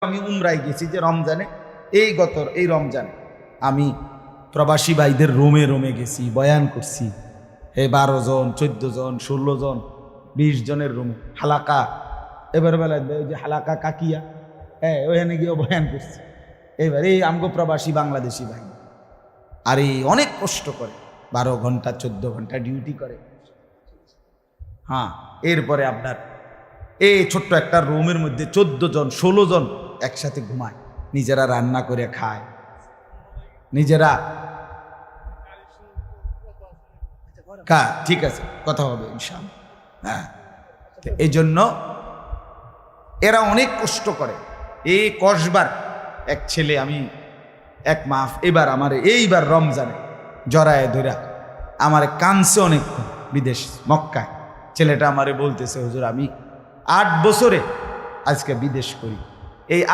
আমি উমরায় গেছি যে রমজানে, এই রমজানে আমি প্রবাসী ভাইদের রোমে রোমে গেছি, বয়ান করছি। 12 জন, 14 জন, 16 জন, 20 জনের রুমে হালাকা। এবার বেলা ওই যে হালাকা কাকিয়া, ওখানে গিয়েও বয়ান করছি। এবার এই আমগো প্রবাসী বাংলাদেশি ভাই, আর এই অনেক কষ্ট করে, 12 ঘন্টা 14 ঘন্টা ডিউটি করে। হ্যাঁ, এরপরে আপনার এই ছোট্ট একটা রুমের মধ্যে 14 জন 16 জন একসাথে ঘুমায়, নিজেরা রান্না করে খায়, নিজেরা ঠিক আছে, কথা হবে ইনশাআল্লাহ। হ্যাঁ, এই জন্য এরা অনেক কষ্ট করে। এই কসবার এক ছেলে, আমি এক মাস এবার আমার এইবার রমজানে জড়ায় ধরা আমার কানছে অনেকক্ষণ, বিদেশ মক্কায়। ছেলেটা আমারে বলতেছে, হুজুর আমি 8 বছরে আজকে বিদেশ করি, এই